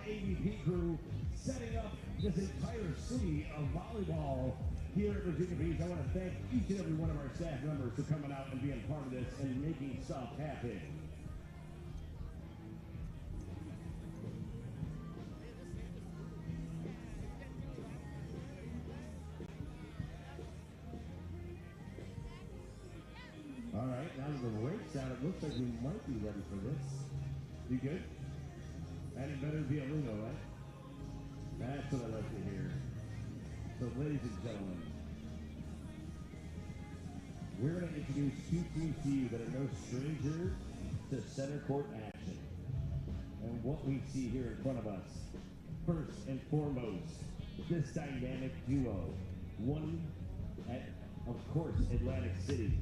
AVP crew setting up this entire city of volleyball here at Virginia Beach. I want to thank each and every one of our staff members for coming out and being part of this and making stuff happen. All right, now that the rake's out, it looks like we might be ready for this. You good? And it better be a lingo, right? That's what I like to hear. So, ladies and gentlemen, we're going to introduce two teams to you that are no stranger to center court action. And what we see here in front of us, first and foremost, this dynamic duo, one at, of course, Atlantic City.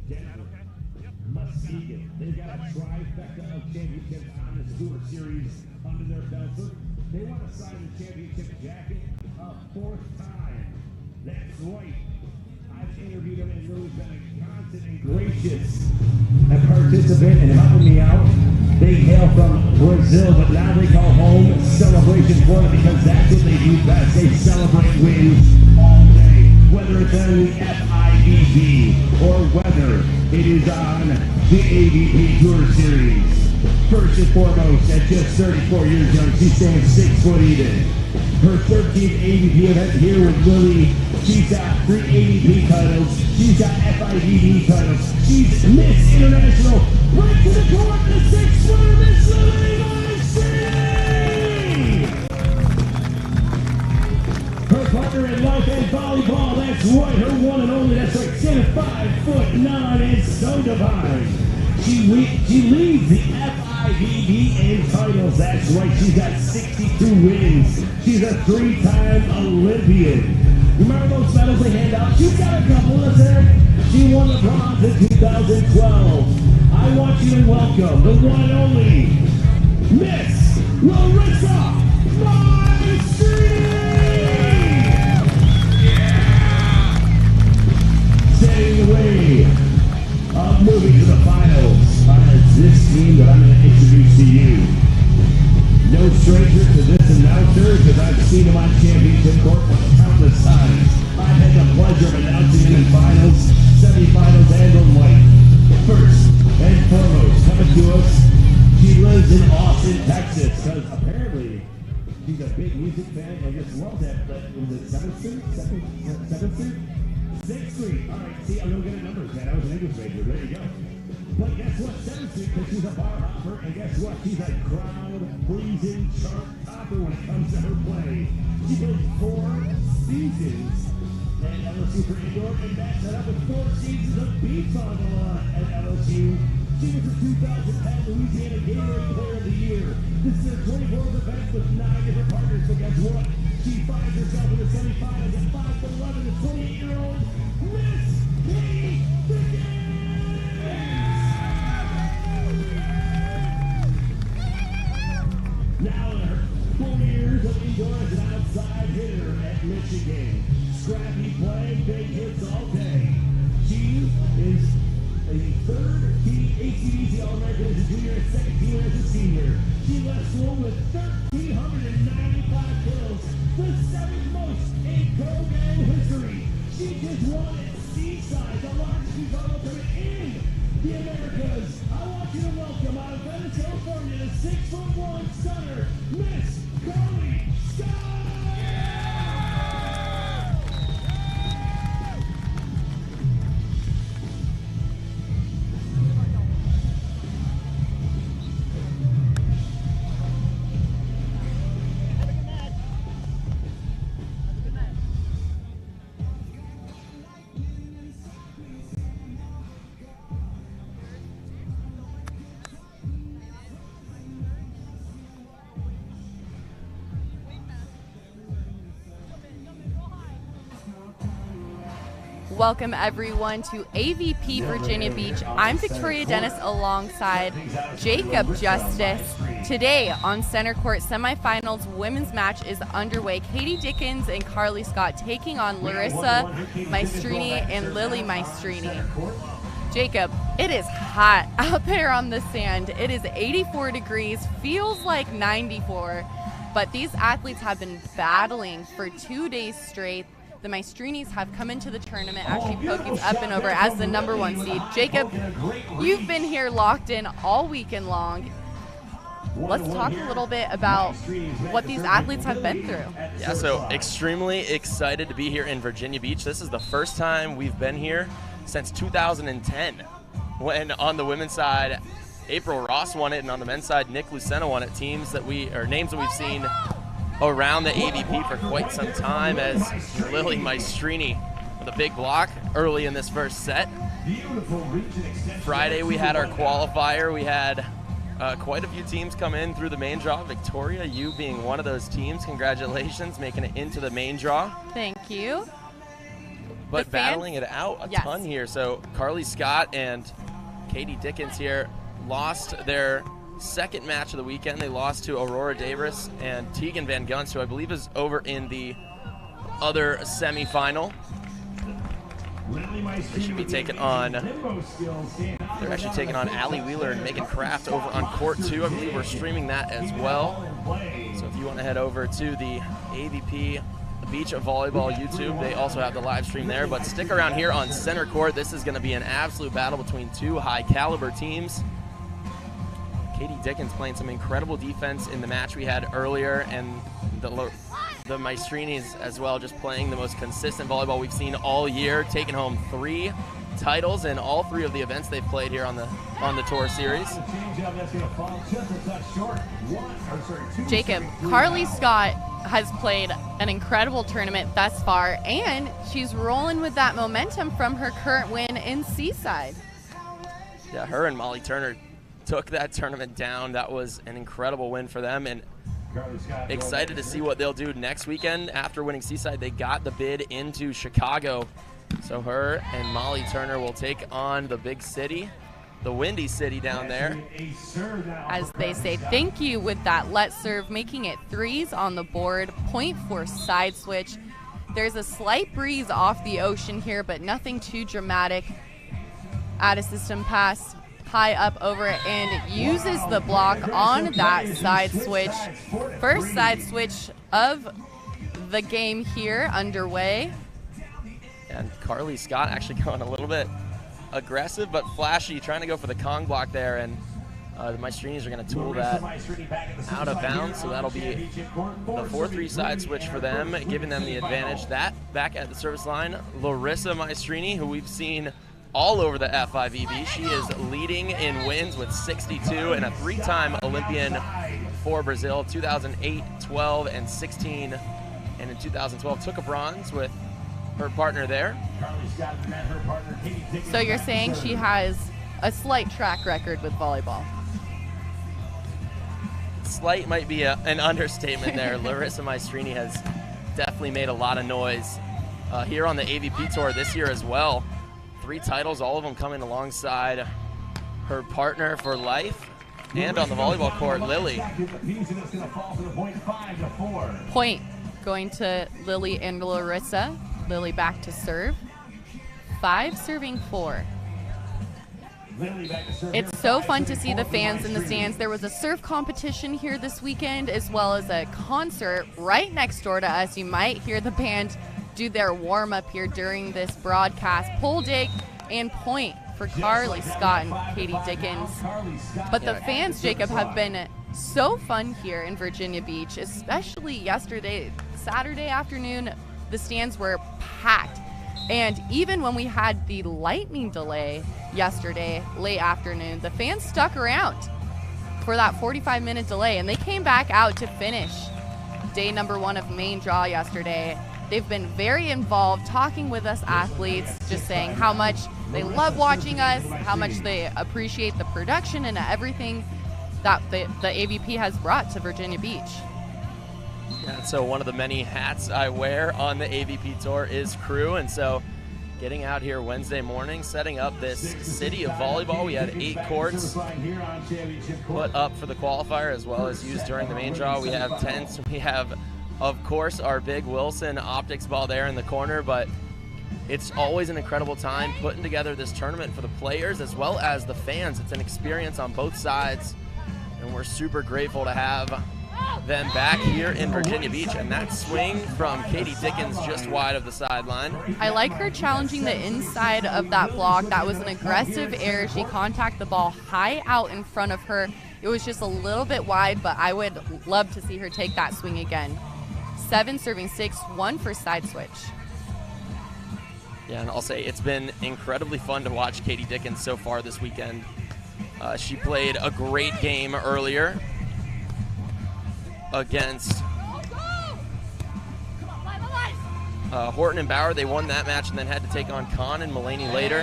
Denver, Muskegon. They've got a trifecta of championships on the Stewart Series under their belts. They want to sign the championship jacket a fourth time. That's right. I've interviewed them and Lily's been a constant and gracious participant and helping me out. They hail from Brazil, but now they call home Celebration Florida because that's what they do best. They celebrate wins all day, whether it's on the FIVB or whether it is on the AVP Tour Series. First and foremost, at just 34 years young, she stands 6 foot even. Her 13th AVP event here with Lili. She's got 3 AVP titles. She's got FIVB titles. She's Miss International. Right to the court, the 6-footer, Miss Lili. Her partner in life and volleyball, that's right, her one and only, that's right, stand 5'9" and so divine. She leads the FIVB in titles, that's right, she's got 62 wins. She's a 3-time Olympian. Remember those medals they hand out? She's got a couple of them. She won the bronze in 2012. I want you to welcome the one and only Miss Larissa. Setting the way of moving to the finals is this team that I'm going to introduce to you. No stranger to this announcer because I've seen him on championship court countless times. I've had the pleasure of announcing him in finals, semifinals, and the like. First and foremost, coming to us, she lives in Austin, Texas, because apparently she's a big music fan and just loves that. Was it 7th Street? 7th Street? 6th Street. All right, see, I'm going to get a numbers, man. I was an English major. There you go. But guess what? 7th Street, because she's a bar hopper, and guess what? She's a crowd-pleasing chart topper when it comes to her play. She played 4 seasons at LSU for indoor, and backed that up with 4 seasons of beach volleyball at LSU. She was the 2010 Louisiana Gatorade Player of the Year. This is her 24th event with 9 different partners, but guess what? She finds herself in the semifinals at 5'11", the 28-year-old Miss Dickens. Now in her 4 years of indoor as an outside hitter at Michigan. Scrappy play, big hits all day. She is a 3rd team ACDC All-American as a junior and 2nd team as a senior. She left school with 1,395 kills, the 7th most in program history. She just won at Seaside, the largest volleyball tournament in the Americas. I want you to welcome out of Venice, California, the 6'1" stunner, Miss Carly Skjodt. Welcome everyone to AVP Virginia Beach. I'm Victoria Dennis alongside Jacob Justice. Today on center court semifinals women's match is underway. Katie Dickens and Carly Skjodt taking on Larissa Maestrini and Lili Maestrini. Jacob, it is hot out there on the sand. It is 84 degrees, feels like 94, but these athletes have been battling for 2 days straight. The Maestrinis have come into the tournament actually poking up and over as the #1 seed. Jacob, you've been here locked in all weekend long. Let's talk a little bit about what these athletes have been through. Yeah, so extremely excited to be here in Virginia Beach. This is the first time we've been here since 2010, when on the women's side, April Ross won it, and on the men's side, Nick Lucena won it. Names that we've seen around the AVP for quite some time, as Lili Maestrini with a big block early in this first set. Friday we had our qualifier. We had quite a few teams come in through the main draw. Victoria, you being one of those teams. Congratulations, making it into the main draw. Thank you. But battling it out a ton here. So Carly Skjodt and Katie Dickens here lost their second match of the weekend. They lost to Aurora Davis and Tegan Van Gunst, who I believe is over in the other semifinal. They should be taking on, they're actually taking on Allie Wheeler and Megan Kraft over on court 2. I believe we're streaming that as well. So if you want to head over to the AVP Beach Volleyball YouTube, they also have the live stream there. But stick around here on center court. This is going to be an absolute battle between two high caliber teams. Katie Dickens playing some incredible defense in the match we had earlier, and the Maestrinis as well, just playing the most consistent volleyball we've seen all year, taking home 3 titles in all 3 of the events they've played here on the tour series. Jacob, Carly Skjodt has played an incredible tournament thus far, and she's rolling with that momentum from her current win in Seaside. Yeah, her and Molly Turner took that tournament down. That was an incredible win for them, and excited to see what they'll do next weekend. After winning Seaside, they got the bid into Chicago. So her and Molly Turner will take on the big city, the Windy City down there. As they say thank you with that let serve, making it 3s on the board, point for side switch. There's a slight breeze off the ocean here, but nothing too dramatic. Add a system pass high up over it and uses the block on that side switch. First side switch of the game here underway. And Carly Skjodt actually going a little bit aggressive but flashy, trying to go for the Kong block there, and the Maestrinis are going to tool that out of bounds, so that'll be the 4-3 side switch for them, giving them the advantage. That back at the service line, Larissa Maestrini, who we've seen all over the F5EB. She is leading in wins with 62 and a 3-time Olympian for Brazil, 2008, 12, and 16, and in 2012 took a bronze with her partner there. So you're saying she has a slight track record with volleyball? Slight might be an understatement there. Larissa Maestrini has definitely made a lot of noise here on the AVP Tour this year as well. 3 titles, all of them coming alongside her partner for life, and on the volleyball court, Lili. Point going to Lili and Larissa. Lili back to serve. 5 serving 4. It's so fun to see the fans in the stands. There was a surf competition here this weekend, as well as a concert right next door to us. You might hear the band do their warm-up here during this broadcast. Pole dig and point for Carly Skjodt and Katie Dickens. But the fans, Jacob, have been so fun here in Virginia Beach, especially yesterday, Saturday afternoon. The stands were packed. And even when we had the lightning delay yesterday, late afternoon, the fans stuck around for that 45-minute delay, and they came back out to finish day number 1 of main draw yesterday. They've been very involved, talking with us athletes, just saying how much they love watching us, how much they appreciate the production and everything that the AVP has brought to Virginia Beach. Yeah, so one of the many hats I wear on the AVP Tour is crew, and so getting out here Wednesday morning, setting up this city of volleyball. We had 8 courts put up for the qualifier as well as used during the main draw. We have tents. We have, of course, our big Wilson optics ball there in the corner, but It's always an incredible time putting together this tournament for the players as well as the fans. It's an experience on both sides, and we're super grateful to have them back here in Virginia Beach. And that swing from Katie Dickens just wide of the sideline. I like her challenging the inside of that block. That was an aggressive error. She contacted the ball high out in front of her. It was just a little bit wide, but I would love to see her take that swing again. 7 serving 6, 1 for side switch. Yeah, and I'll say it's been incredibly fun to watch Katie Dickens so far this weekend. She played a great game earlier against Horton and Bauer. They won that match and then had to take on Kahn and Mulaney later.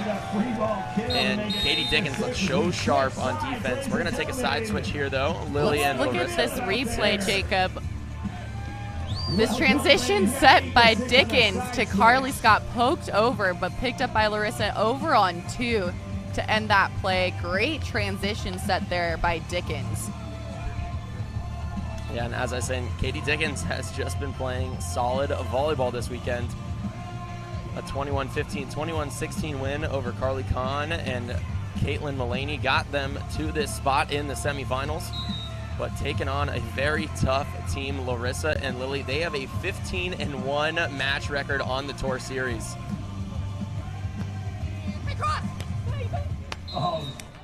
And Katie Dickens looks so sharp on defense. We're going to take a side switch here, though. Lili and look Larissa. at this replay, Jacob. This transition set by Dickens to Carly Skjodt, poked over, but picked up by Larissa over on 2 to end that play. Great transition set there by Dickens. Yeah, and as I said, Katie Dickens has just been playing solid volleyball this weekend. A 21-15, 21-16 win over Carly Kahn, and Caitlin Mulaney got them to this spot in the semifinals. But taking on a very tough team, Larissa and Lili. They have a 15-1 match record on the tour series.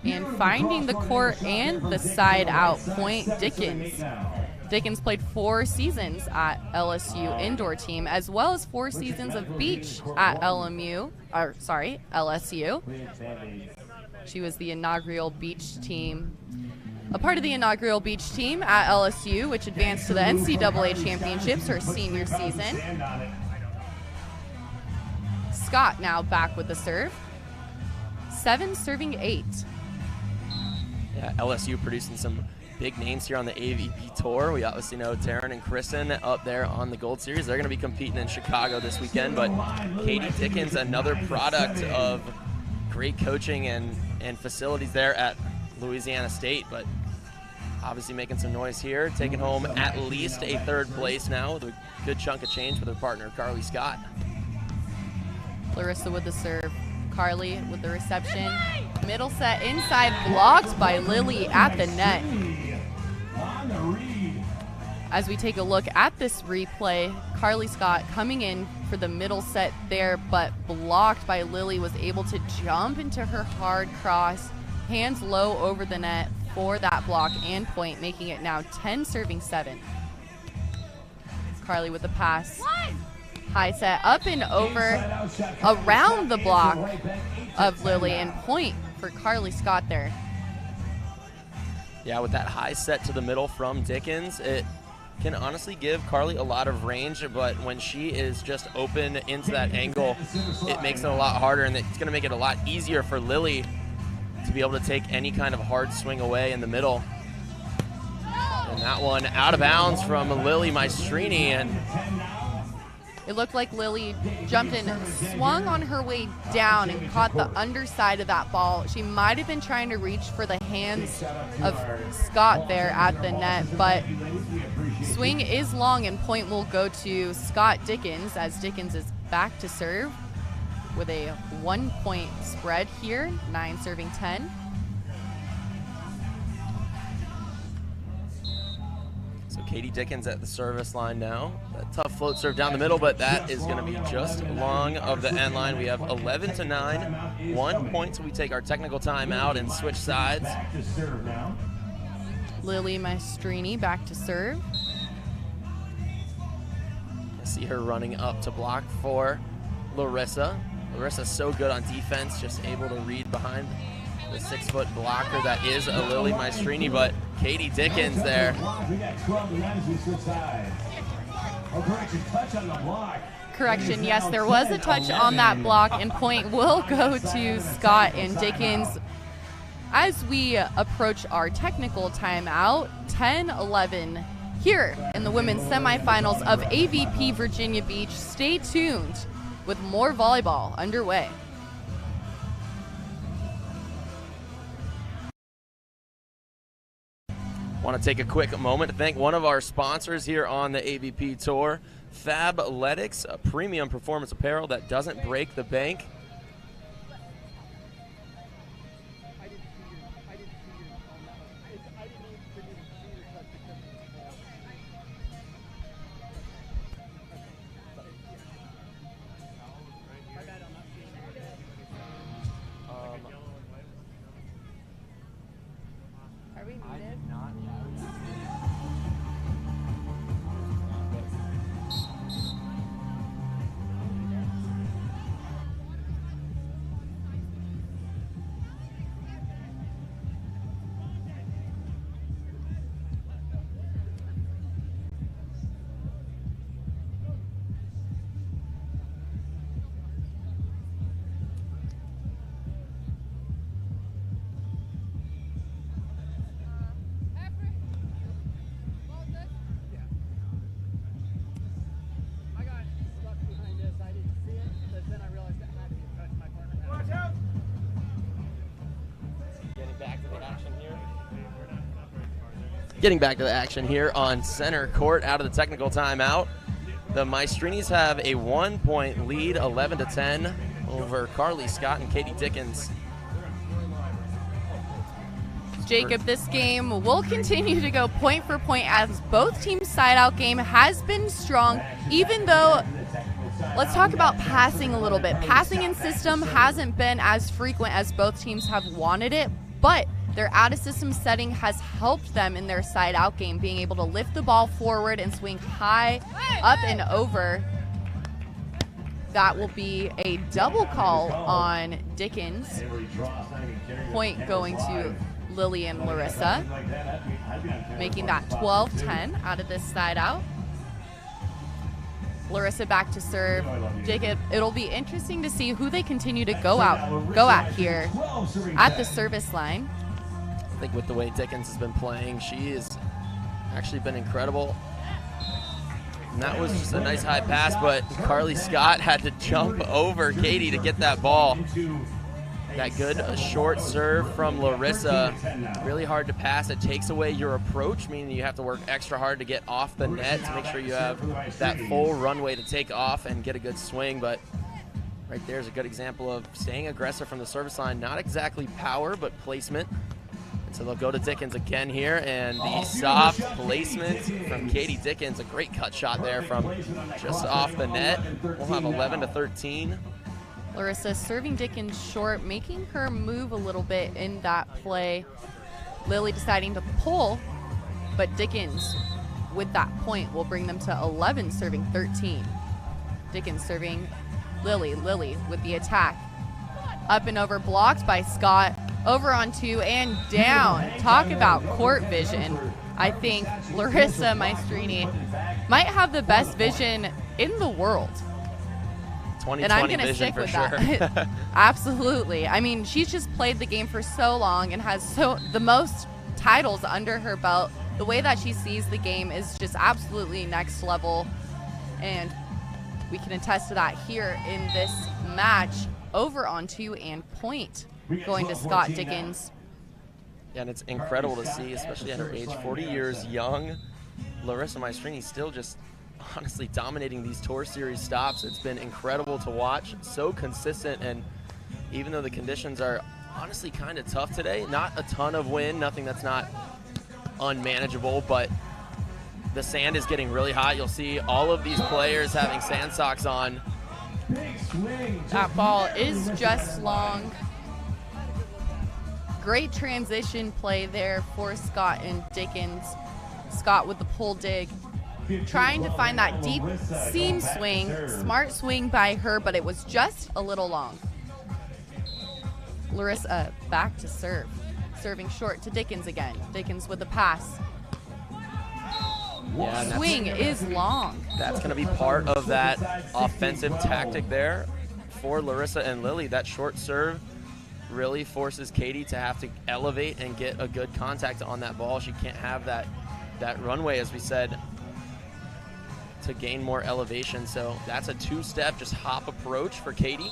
And finding the court and the side out point, Dickens. Dickens played 4 seasons at LSU indoor team, as well as 4 seasons of beach at LSU. She was the inaugural beach team, a part of the inaugural beach team at LSU, which advanced to the NCAA championships her senior season. Skjodt now back with the serve. 7 serving 8. Yeah, LSU producing some big names here on the AVP tour. We obviously know Taryn and Kristen up there on the Gold Series. They're going to be competing in Chicago this weekend, but Katie Dickens, another product of great coaching and facilities there at Louisiana State, but obviously making some noise here, taking home at least a 3rd place now with a good chunk of change with her partner, Carly Skjodt. Larissa with the serve. Carly with the reception. Middle set inside, blocked by Lili at the net. As we take a look at this replay, Carly Skjodt coming in for the middle set there, but blocked by Lili, was able to jump into her hard cross, hands low over the net for that block and point, making it now 10 serving 7. Carly with the pass. High set up and over around the block of Lili, and point for Carly Skjodt there. Yeah, with that high set to the middle from Dickens, it can honestly give Carly a lot of range, but when she is just open into that angle, it makes it a lot harder, and it's going to make it a lot easier for Lili to be able to take any kind of hard swing away in the middle. And that one out of bounds from Lili Maestrini, and it looked like Lili jumped in, swung on her way down, and caught the underside of that ball. She might have been trying to reach for the hands of Skjodt there at the net, but swing is long, and point will go to Skjodt Dickens, as Dickens is back to serve with a 1-point spread here, 9 serving 10. So Katie Dickens at the service line now. That tough float serve down the middle, but that is going to be just long of the end line. We have 11-9, 1 point, so we take our technical timeout and switch sides. Lili Maestrini back to serve. I see her running up to block for Larissa. Larissa's so good on defense, just able to read behind the 6-foot blocker that is a Lili Maestrini, but Katie Dickens there. Correction, yes, there was a touch on that block, and point will go to Skjodt and Dickens. As we approach our technical timeout, 10-11 here in the women's semifinals of AVP Virginia Beach. Stay tuned with more volleyball underway. Want to take a quick moment to thank one of our sponsors here on the AVP Tour, Fabletics, a premium performance apparel that doesn't break the bank. Are we muted? Getting back to the action here on center court out of the technical timeout. The Maestrinis have a 1-point lead, 11-10 over Carly Skjodt and Katie Dickens. Jacob, this game will continue to go point for point as both teams' side-out game has been strong, even though, let's talk about passing a little bit. Passing in system hasn't been as frequent as both teams have wanted it, but their out-of-system setting has helped them in their side-out game, being able to lift the ball forward and swing high, up and over. That will be a double call on Dickens. Point going to Lili and Larissa, making that 12-10 out of this side-out. Larissa back to serve. Jacob, it'll be interesting to see who they continue to go at here at the service line. I think with the way Dickens has been playing, she has actually been incredible. And that was just a nice high pass, but Carly Skjodt had to jump over Katie to get that ball. That good short serve from Larissa, really hard to pass. It takes away your approach, meaning you have to work extra hard to get off the net to make sure you have that full runway to take off and get a good swing. But right there is a good example of staying aggressive from the service line. Not exactly power, but placement. And so they'll go to Dickens again here, and the soft placement from Katie Dickens, a great cut shot there from just off the net. We'll have 11-13. Larissa serving Dickens short, making her move a little bit in that play. Lili deciding to pull, but Dickens with that point will bring them to 11, serving 13. Dickens serving Lili. Lili with the attack. Up and over, blocked by Skjodt. Over on two and down. Talk about court vision. I think Larissa Maestrini might have the best vision in the world. 2020 and I'm going to vision stick for with sure. that. Absolutely. I mean, she's just played the game for so long and has the most titles under her belt. The way that she sees the game is just absolutely next level, and we can attest to that here in this match. Over on two and point going to Skjodt Dickens. Yeah, and it's incredible to see, especially at her age, 40 years young. Larissa Maestrini still just honestly dominating these Tour Series stops. It's been incredible to watch, so consistent, and even though the conditions are honestly kind of tough today, not a ton of wind, nothing that's not unmanageable, but the sand is getting really hot. You'll see all of these players having sand socks on. That ball is just long. Great transition play there for Skjodt and Dickens. Skjodt with the pull dig, trying to find that deep seam swing. Smart swing by her, but it was just a little long. Larissa back to serve. Serving short to Dickens again. Dickens with the pass. Yeah, swing is long. That's going to be part of that offensive tactic there for Larissa and Lili. That short serve really forces Katie to have to elevate and get a good contact on that ball. She can't have that runway, as we said, to gain more elevation. So that's a two-step, just hop approach for Katie.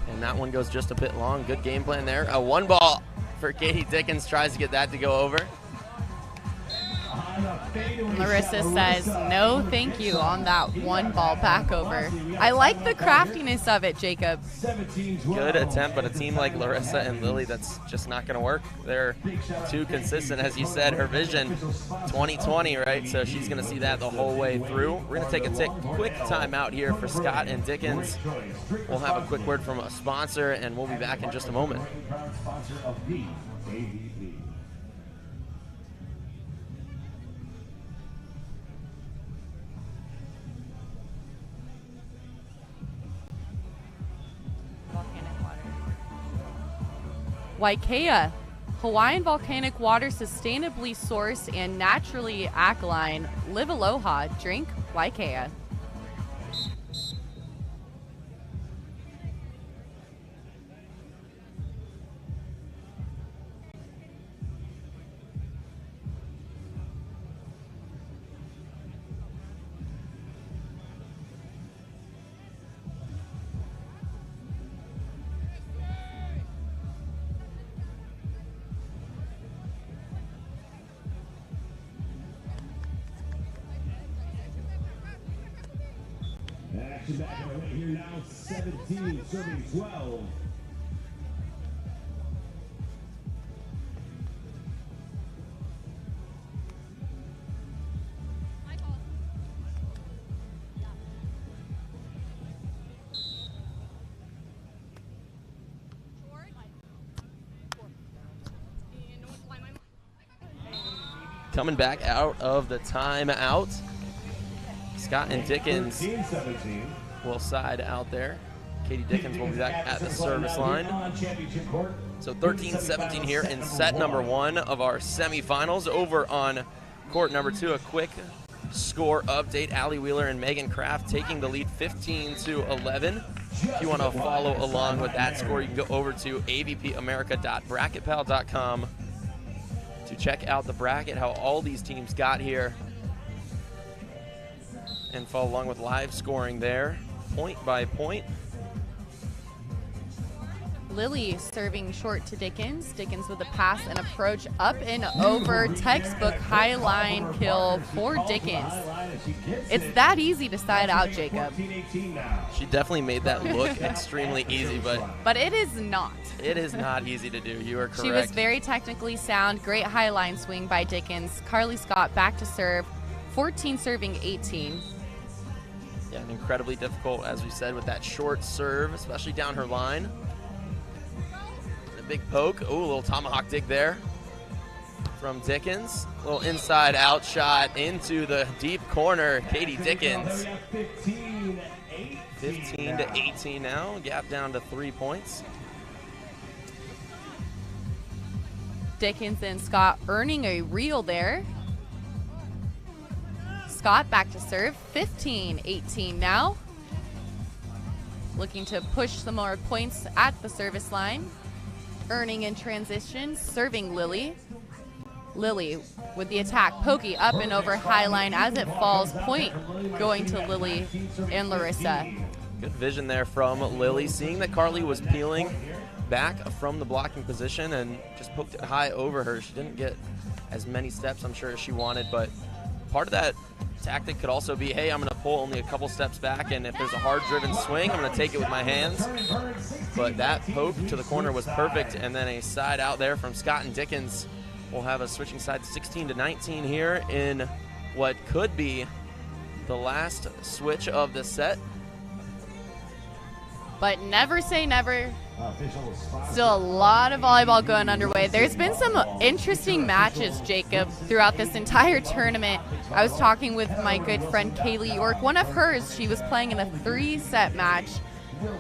And that one goes just a bit long. Good game plan there. A one ball for Katie Dickens, tries to get that to go over. Larissa says no thank you on that one ball back over. I like the craftiness of it, Jacob. Good attempt, but a team like Larissa and Lili, that's just not going to work. They're too consistent. As you said, her vision 2020, right? So she's going to see that the whole way through. We're going to take a quick timeout here for Skjodt and Dickens. We'll have a quick word from a sponsor, and we'll be back in just a moment. Waikea, Hawaiian volcanic water, sustainably sourced and naturally alkaline. Live aloha, drink Waikea. Action back on the way here now, 17 serving 12. Coming back out of the timeout, Skjodt and Dickens will side out there. Katie Dickens will be back at the service line. So 13-17 here in set number 1 of our semifinals. Over on court number 2, a quick score update. Allie Wheeler and Megan Kraft taking the lead 15-11. If you want to follow along with that score, you can go over to avpamerica.bracketpal.com to check out the bracket, how all these teams got here, and follow along with live scoring there, point by point. Lili serving short to Dickens. Dickens with a pass and approach up and over. Textbook high line kill for Dickens. It's that easy to side out, Jacob. She definitely made that look extremely easy, but it is not. It is not easy to do. You are correct. She was very technically sound. Great high line swing by Dickens. Carly Skjodt back to serve. 14 serving 18. Yeah, and incredibly difficult, as we said, with that short serve, especially down her line. A big poke. Oh, a little tomahawk dig there from Dickens. A little inside out shot into the deep corner. Katie Dickens. 15-18 now. Gap down to 3 points. Dickens and Skjodt earning a reel there. Skjodt back to serve, 15-18 now. Looking to push some more points at the service line. Earning in transition, serving Lili. Lili with the attack, pokey up and over high line as it falls. Point going to Lili and Larissa. Good vision there from Lili, seeing that Carly was peeling back from the blocking position and just poked it high over her. She didn't get as many steps, I'm sure, as she wanted, but part of that tactic could also be, hey, I'm going to pull only a couple steps back, and if there's a hard-driven swing, I'm going to take it with my hands. But that poke to the corner was perfect, and then a side out there from Skjodt and Dickens. We'll have a switching side 16-19 here in what could be the last switch of the set. But never say never. Still a lot of volleyball going underway. There's been some interesting matches, Jacob, throughout this entire tournament. I was talking with my good friend Kaylee York. One of hers, she was playing in a 3-set match.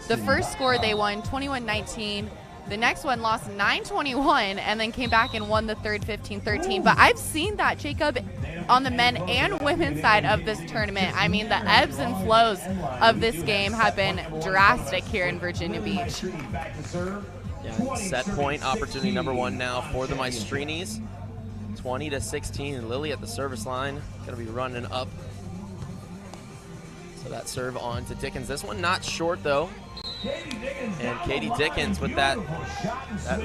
The first score, they won 21-19. The next one lost 9-21 and then came back and won the third 15-13. But I've seen that, Jacob, on the men and women's side of this tournament. I mean, the ebbs and flows of this game have been drastic here in Virginia Beach. Yeah, set point opportunity number 1 now for the Maestrinis. 20-16, and Lili at the service line. Gonna be running up. So that serve on to Dickens. This one not short though. And Katie Dickens, with that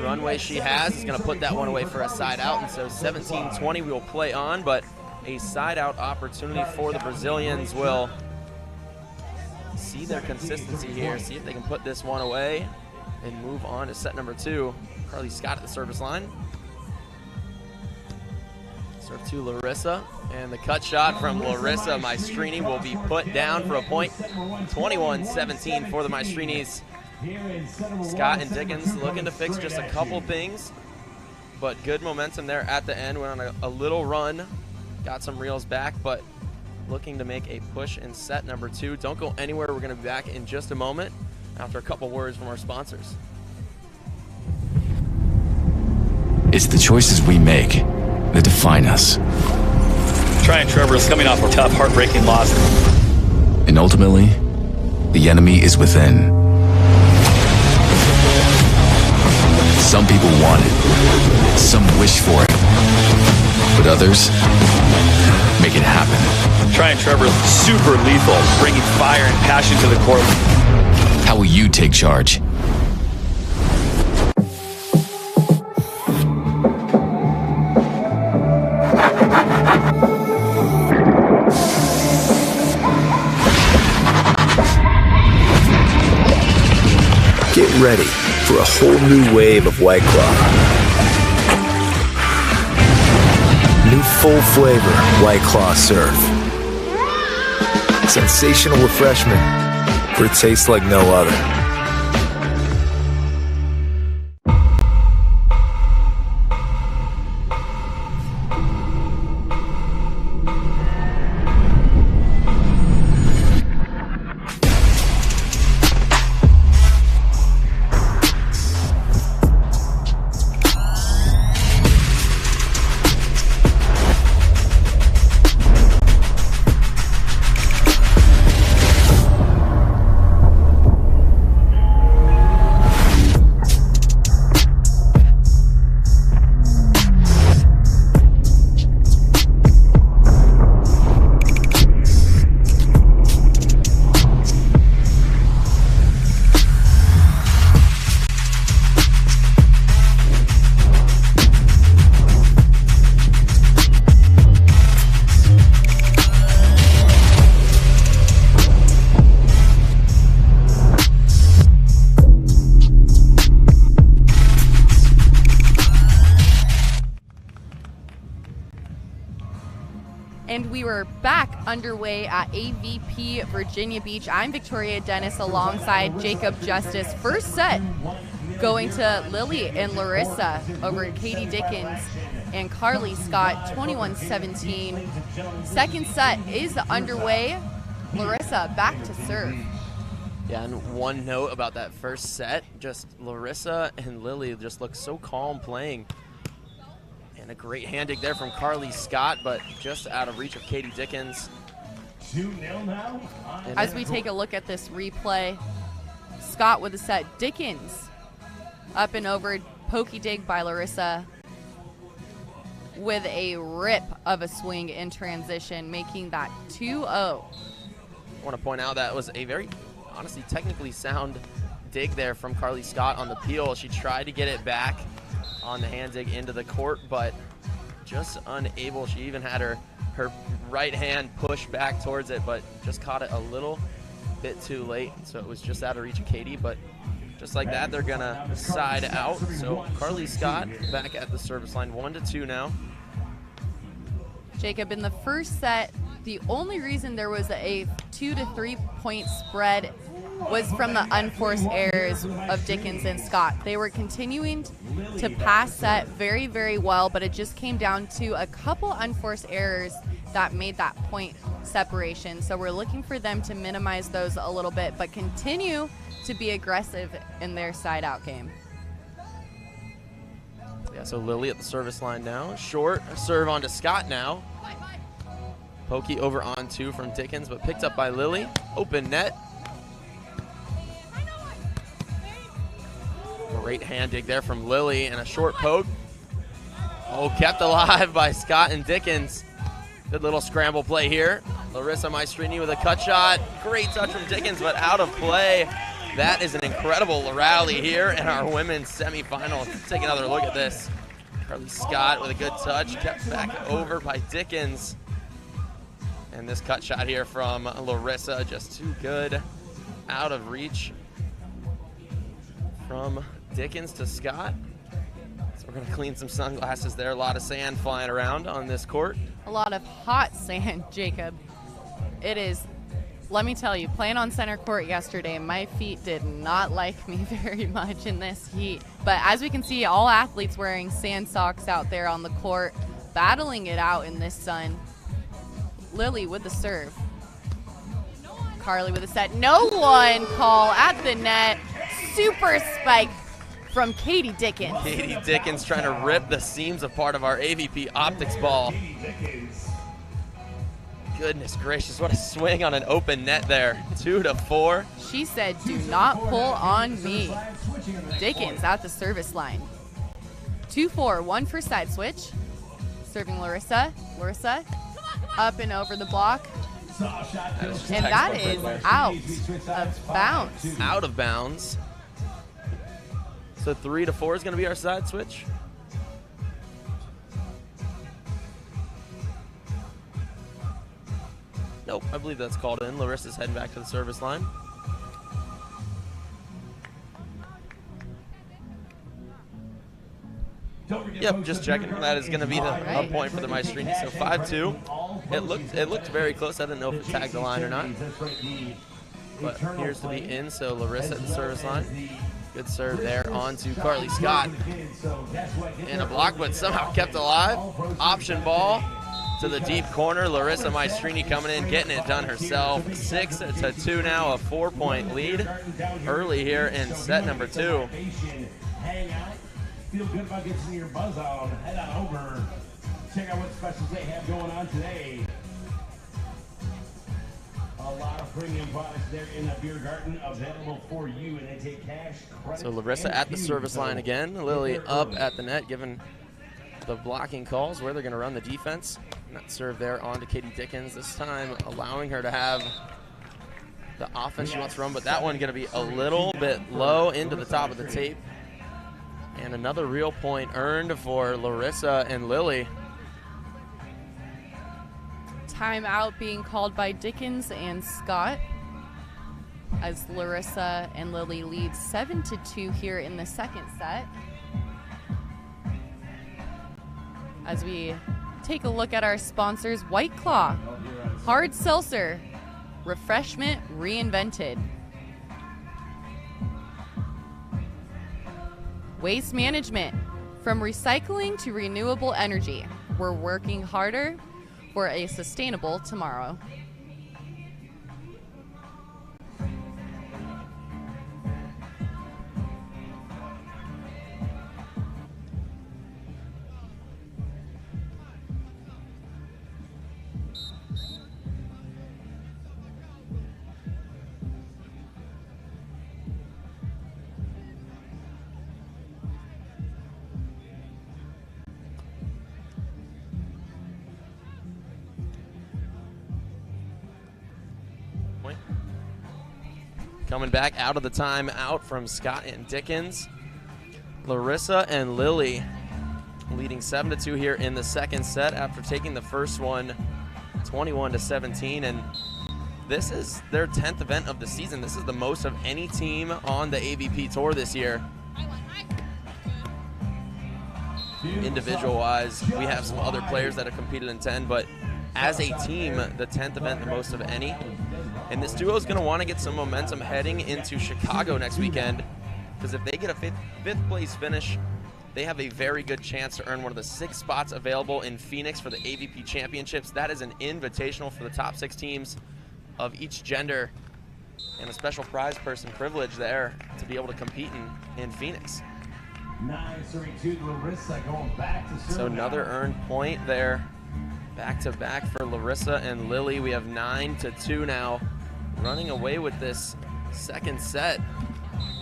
runway she has, is going to put that one away for a side out. And so 17-20 we will play on, but a side out opportunity for the Brazilians will see their consistency here, see if they can put this one away and move on to set number 2. Carly Skjodt at the service line. Serve to Larissa, and the cut shot from Larissa Maestrini will be put down for a point. 21-17 for the Maestrinis. Skjodt and Dickens looking to fix just a couple things, but good momentum there at the end. Went on a little run, got some reels back, but looking to make a push in set number 2. Don't go anywhere. We're going to be back in just a moment after a couple words from our sponsors. It's the choices we make that define us. Tryon Trevor is coming off a tough, heartbreaking loss. And ultimately, the enemy is within. Some people want it, some wish for it, but others make it happen. Tryon Trevor is super lethal, bringing fire and passion to the court. How will you take charge? Get ready for a whole new wave of White Claw. New full flavor White Claw Surf. Sensational refreshment for a taste like no other. And we were back underway at AVP Virginia Beach. I'm Victoria Dennis alongside Jacob Justice. First set going to Lili and Larissa over Katie Dickens and Carly Skjodt, 21-17. Second set is underway. Larissa back to serve. Yeah, and one note about that first set, just Larissa and Lili just look so calm playing. And a great hand dig there from Carly Skjodt, but just out of reach of Katie Dickens. 2-0 now. As we take a look at this replay, Skjodt with a set. Dickens up and over, pokey dig by Larissa with a rip of a swing in transition, making that 2-0. I want to point out that was a very, honestly, technically sound dig there from Carly Skjodt on the peel. She tried to get it back on the hand dig into the court, but just unable. She even had her right hand push back towards it, but just caught it a little bit too late. So it was just out of reach of Katie, but just like that, they're gonna side out. So Carly Skjodt back at the service line, 1-2 now. Jacob, in the first set, the only reason there was a 2 to 3 point spread was from the unforced errors of Dickens and Skjodt. They were continuing to pass set very, very well, but it just came down to a couple unforced errors that made that point separation. So we're looking for them to minimize those a little bit, but continue to be aggressive in their side-out game. Yeah, so Lili at the service line now. Short serve onto Skjodt now. Pokey over on 2 from Dickens, but picked up by Lili. Open net. Great hand dig there from Lili and a short poke. Oh, kept alive by Skjodt and Dickens. Good little scramble play here. Larissa Maestrini with a cut shot. Great touch from Dickens, but out of play. That is an incredible rally here in our women's semifinal. Let's take another look at this. Carly Skjodt with a good touch, kept back over by Dickens. And this cut shot here from Larissa, just too good, out of reach from Dickens to Skjodt. So we're gonna clean some sunglasses there. A lot of sand flying around on this court. A lot of hot sand, Jacob. It is, let me tell you, playing on center court yesterday, my feet did not like me very much in this heat. But as we can see, all athletes wearing sand socks out there on the court, battling it out in this sun. Lili with the serve. Carly with a set. No one call at the net. Super spike from Katie Dickens. Katie Dickens trying to rip the seams apart of our AVP optics ball. Goodness gracious, what a swing on an open net there. 2-4. She said, do not pull on me. Dickens at the service line. 2-4, 1 for side switch. Serving Larissa. Larissa up and over the block. And that is out of bounds. Out of bounds. So 3-4 is going to be our side switch. Nope, I believe that's called in. Larissa's heading back to the service line. Yep, just checking. That is going to be a point for the Maestrini. So 5-2. It looked very close. I didn't know if it tagged the line or not. But appears to be in. So Larissa at the service line. Good serve there onto Carly Skjodt. And a block, but somehow kept alive. Option ball to the deep corner. Larissa Maestrini coming in, getting it done herself. 6-2 now, a 4-point lead early here in set number 2. Feel good about getting your buzz on. Head on over. Check out what specials they have going on today. A lot of premium products there in the beer garden available for you, and they take cash, credit. So Larissa at the service line again. Lili up at the net, giving the blocking calls where they're going to run the defense. And that serve there onto Katie Dickens, this time allowing her to have the offense she wants to run, but that one going to be a little bit low into the top of the tape. And another real point earned for Larissa and Lili. Timeout being called by Dickens and Skjodt as Larissa and Lili lead 7-2 here in the second set. As we take a look at our sponsors, White Claw, Hard Seltzer, refreshment reinvented. Waste management, from recycling to renewable energy. We're working harder for a sustainable tomorrow. Coming back out of the timeout from Skjodt and Dickens. Larissa and Lili leading 7-2 here in the second set after taking the first one 21-17. And this is their 10th event of the season. This is the most of any team on the AVP tour this year. Individual-wise, we have some other players that have competed in 10, but as a team, the 10th event, the most of any. And this duo is going to want to get some momentum heading into Chicago next weekend, because if they get a fifth place finish, they have a very good chance to earn one of the 6 spots available in Phoenix for the AVP Championships. That is an invitational for the top 6 teams of each gender, and a special prize person privilege there to be able to compete in Phoenix. 9-32, Larissa going back to serve. So another earned point there. Back-to-back for Larissa and Lili. We have 9-2 now, running away with this second set.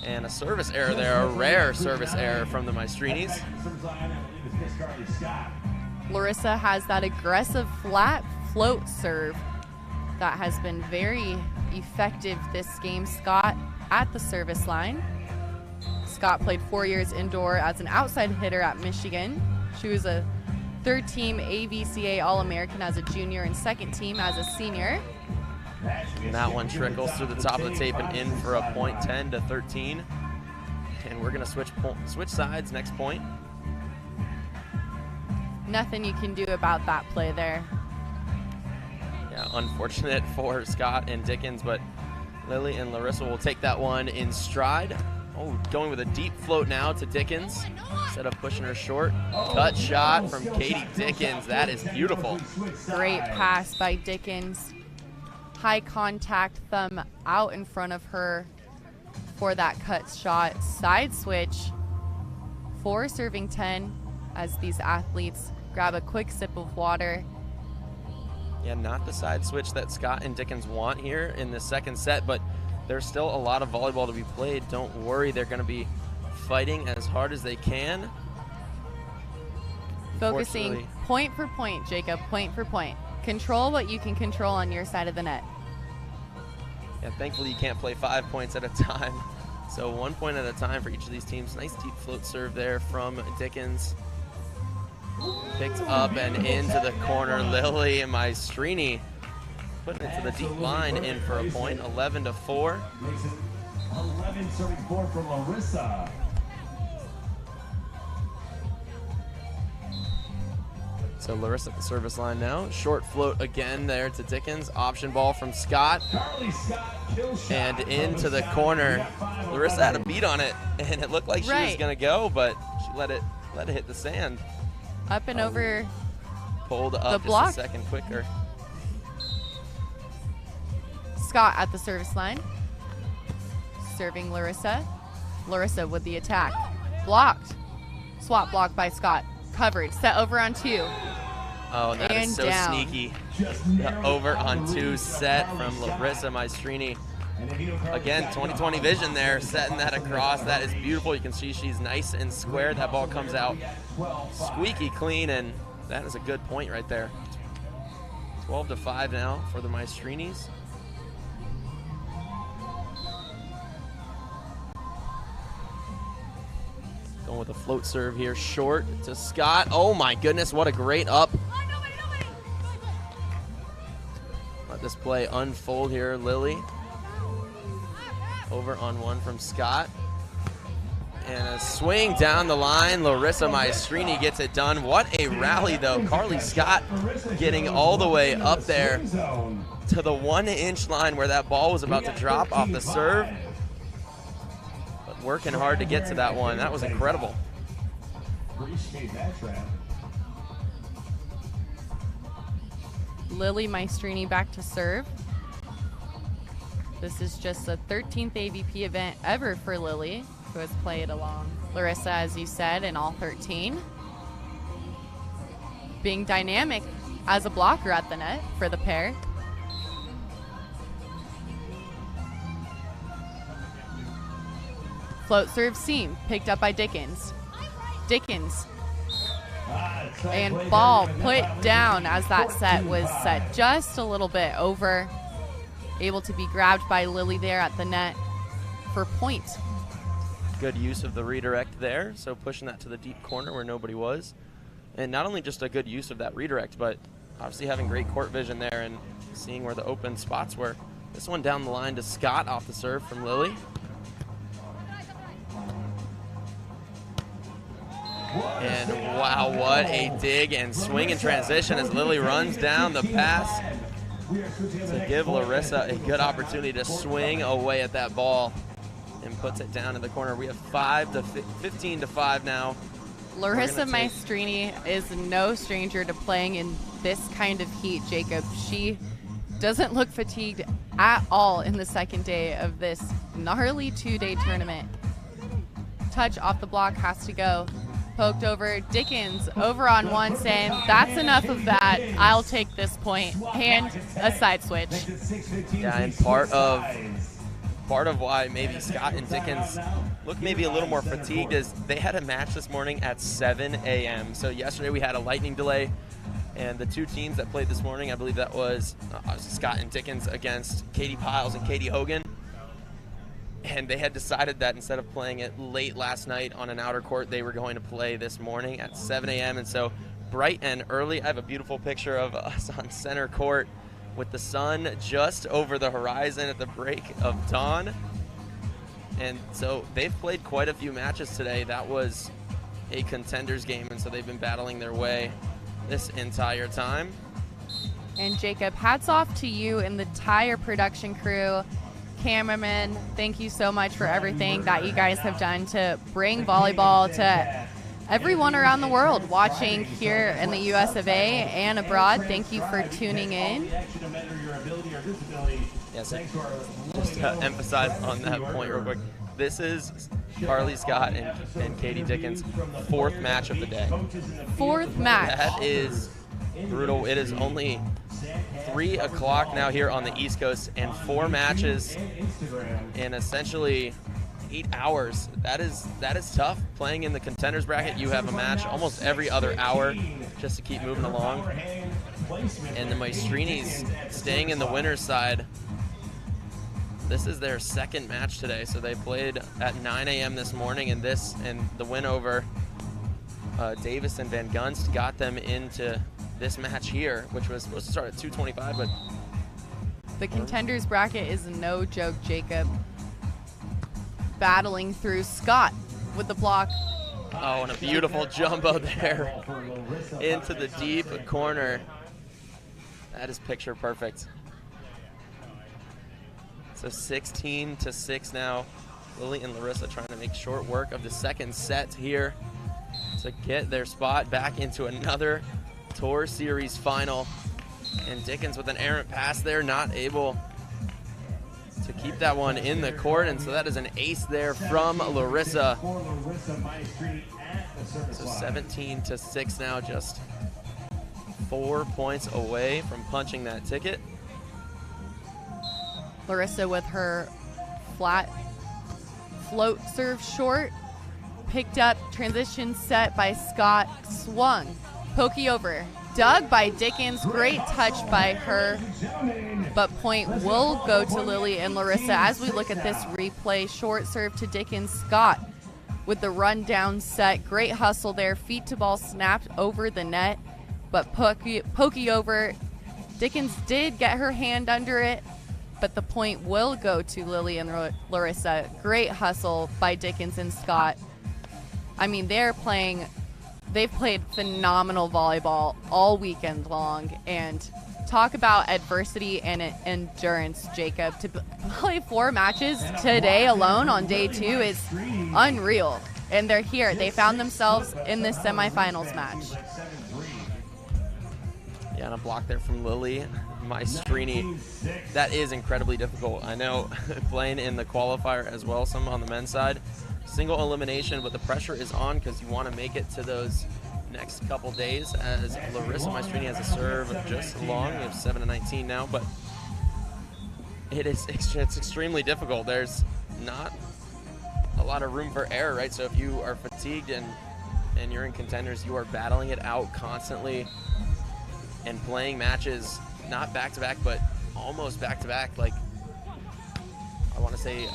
And a service error there, a rare service error from the Maestrinis. Larissa has that aggressive flat float serve that has been very effective this game. Skjodt at the service line. Skjodt played 4 years indoor as an outside hitter at Michigan. She was a third-team AVCA All-American as a junior and second team as a senior. And that one trickles through the top of the tape and in for a point, 10-13. And we're going to switch sides next point. Nothing you can do about that play there. Yeah, unfortunate for Skjodt and Dickens, but Lili and Larissa will take that one in stride. Oh, going with a deep float now to Dickens instead of pushing her short. Cut shot from Katie Dickens. That is beautiful. Great pass by Dickens. High contact, thumb out in front of her for that cut shot. Side switch for serving 10 as these athletes grab a quick sip of water. Yeah, not the side switch that Skjodt and Dickens want here in the second set, but there's still a lot of volleyball to be played. Don't worry, they're going to be fighting as hard as they can. Focusing point for point, Jacob, point for point. Control what you can control on your side of the net. Yeah, thankfully you can't play 5 points at a time. So 1 point at a time for each of these teams. Nice deep float serve there from Dickens. Picked up and into the corner. Lili and Maestrini putting it to the deep line in for a point, 11-4. 11 serving 4 for Larissa. So Larissa at the service line now. Short float again there to Dickens. Option ball from Skjodt. And into the corner. Larissa had a beat on it, and it looked like she was going to go, but she let it hit the sand. Up and over pulled up the block. Just a second quicker. Skjodt at the service line. Serving Larissa. Larissa with the attack. Blocked. Swap block by Skjodt. Covered. Set over on 2. Oh, and that is so down. sneaky. The over on 2 set from Larissa Maestrini. Again, 20/20 vision there, setting that across. That is beautiful. You can see she's nice and square. That ball comes out squeaky clean, and that is a good point right there. 12-5 now for the Maestrinis. Going with a float serve here, short to Skjodt. Oh my goodness, what a great up. Let this play unfold here, Lili. Over on 1 from Skjodt. And a swing down the line. Larissa Maestrini gets it done. What a rally, though. Carly Skjodt getting all the way up there to the 1-inch line where that ball was about to drop off the serve. But working hard to get to that one. That was incredible. Appreciate that, Trav. Lili Maestrini back to serve. This is just the 13th AVP event ever for Lili, who has played along Larissa, as you said, in all 13. Being dynamic as a blocker at the net for the pair. Float serve seam picked up by Dickens. Dickens. And ball put down as that set was set just a little bit over. Able to be grabbed by Lili there at the net for point. Good use of the redirect there, so pushing that to the deep corner where nobody was. And not only just a good use of that redirect, but obviously having great court vision there and seeing where the open spots were. This one down the line to Skjodt off the serve from Lili. And wow, what a dig and swing in transition as Lili runs down the pass to give Larissa a good opportunity to swing away at that ball and puts it down in the corner. We have 15-5 now. Larissa Maestrini is no stranger to playing in this kind of heat, Jacob. She doesn't look fatigued at all in the second day of this gnarly 2-day tournament. Touch off the block has to go. Poked over. Dickens over on 1 saying, that's enough of that. I'll take this point. And a side switch. Yeah, and part of why maybe Skjodt and Dickens look maybe a little more fatigued is they had a match this morning at 7 a.m. So yesterday we had a lightning delay, and the 2 teams that played this morning, I believe that was Skjodt and Dickens against Katie Piles and Katie Hogan. And they had decided that instead of playing it late last night on an outer court, they were going to play this morning at 7 a.m. And so bright and early. I have a beautiful picture of us on center court with the sun just over the horizon at the break of dawn. And so they've played quite a few matches today. That was a contenders game, and so they've been battling their way this entire time. And Jacob, hats off to you and the entire production crew, cameramen. Thank you so much for everything that you guys have done to bring volleyball to everyone around the world watching here in the US of A and abroad. Thank you for tuning in. Yes, just to emphasize on that point real quick, this is Carly Skjodt and Katie Dickens' 4th match of the day. 4th match. That is brutal. It is only 3 o'clock now here on the East Coast, and 4 matches in essentially 8 hours. That is tough. Playing in the contenders bracket, you have a match almost every other hour just to keep moving along. And the Maestrinis staying in the winner's side. This is their 2nd match today, so they played at 9 a.m. this morning, and the win over Davis and Van Gunst got them into this match here, which was supposed to start at 2:25, but the contenders bracket is no joke, Jacob. Battling through Skjodt with the block. Oh, and a beautiful jumbo there into the deep corner. That is picture perfect. So 16-6 now. Lili and Larissa trying to make short work of the 2nd set here to get their spot back into another Tour Series final. And Dickens with an errant pass there, not able to keep that one in the court. And so that is an ace there from Larissa. So 17-6 now, just 4 points away from punching that ticket. Larissa with her flat float serve short, picked up, transition set by Skjodt, swung, pokey over, dug by Dickens, great touch by her, but point will go to Lili and Larissa as we look at this replay. Short serve to Dickens. Skjodt with the run down set, great hustle there, feet to ball snapped over the net, but pokey over. Dickens did get her hand under it, but the point will go to Lili and Larissa. Great hustle by Dickens and Skjodt. I mean, they've played phenomenal volleyball all weekend long, and talk about adversity and endurance, Jacob. To play 4 matches today alone on day 2 is unreal, and they're here. They found themselves in this semifinals match. Yeah, and a block there from Lili. Maestrini, that is incredibly difficult. I know playing in the qualifier as well, some on the men's side, single elimination, but the pressure is on because you want to make it to those next couple days, as Larissa Maestrini has a serve just long. We have 7-19 now, but it's extremely difficult. There's not a lot of room for error, right? So if you are fatigued and you're in contenders, you are battling it out constantly and playing matches not back-to-back, but almost back-to-back. Like, I want to say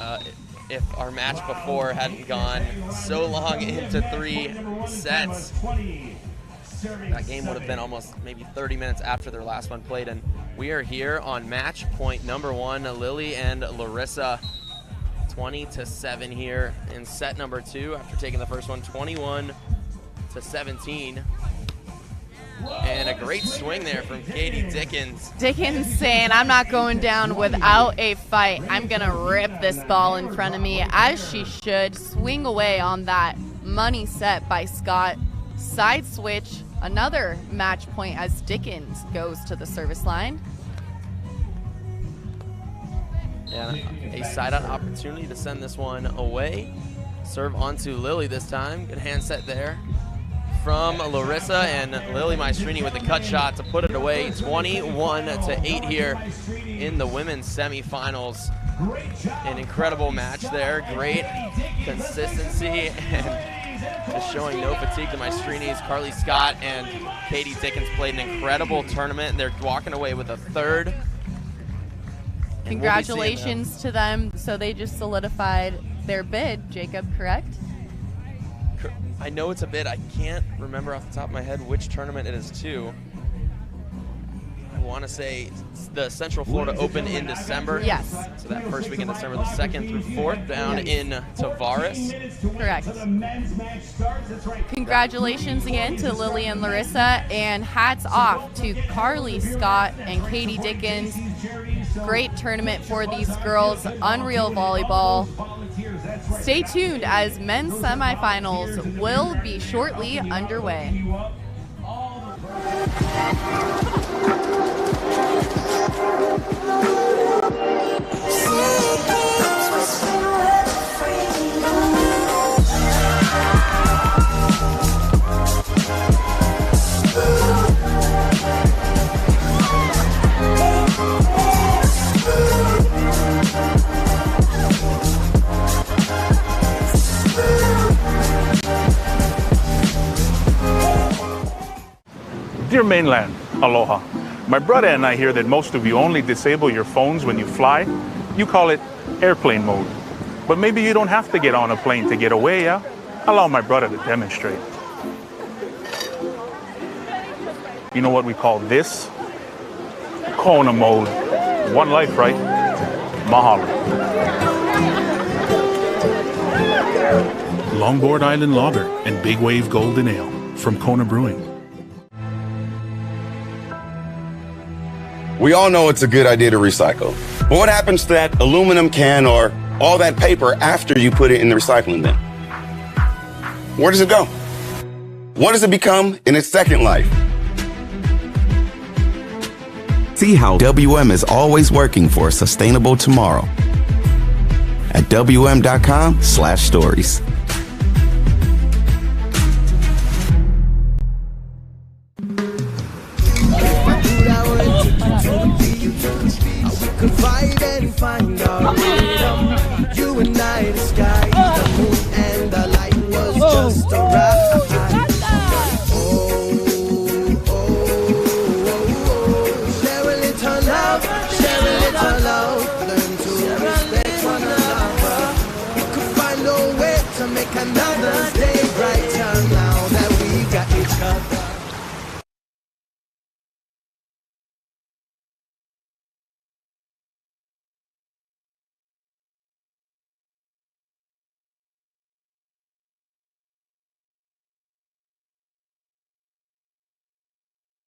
if our match before hadn't gone so long into 3 sets, that game would have been almost maybe 30 minutes after their last one played. And we are here on match point number 1, Lili and Larissa, 20-7 here in set number 2 after taking the first one, 21-17. And a great swing there from Katie Dickens. Dickens saying, I'm not going down without a fight. I'm going to rip this ball in front of me, as she should. Swing away on that money set by Skjodt. Side switch, another match point as Dickens goes to the service line. Yeah, a side-out opportunity to send this one away. Serve onto Lili this time. Good hand set there from Larissa, and Lili Maestrini with the cut shot to put it away. 21-8 here in the women's semifinals. An incredible match there. Great consistency and just showing no fatigue to Maestrinis. Carly Skjodt and Katie Dickens played an incredible tournament. They're walking away with a 3rd Congratulations to them. So they just solidified their bid, Jacob, correct? I know it's a bid. I can't remember off the top of my head which tournament it is to. I want to say the Central Florida Open in December. Yes. So that first week in December, the 2nd through 4th, down in Tavares. Correct. Congratulations again to Lili and Larissa, and hats off to Carly Skjodt and Katie Dickens. Great tournament for these girls. Unreal volleyball. Stay tuned as men's semifinals will be shortly underway. Dear mainland, aloha. My brother and I hear that most of you only disable your phones when you fly. You call it airplane mode. But maybe you don't have to get on a plane to get away, yeah? Allow my brother to demonstrate. You know what we call this? Kona mode. One life, right? Mahalo. Longboard Island Lager and Big Wave Golden Ale from Kona Brewing. We all know it's a good idea to recycle. But what happens to that aluminum can or all that paper after you put it in the recycling bin? Where does it go? What does it become in its second life? See how WM is always working for a sustainable tomorrow at WM.com/stories. Confide and find our freedom. You and I, the sky, the moon and the light was just a ride. Share a little love, share a little love. Learn to respect one another. We could find a way to make another day bright.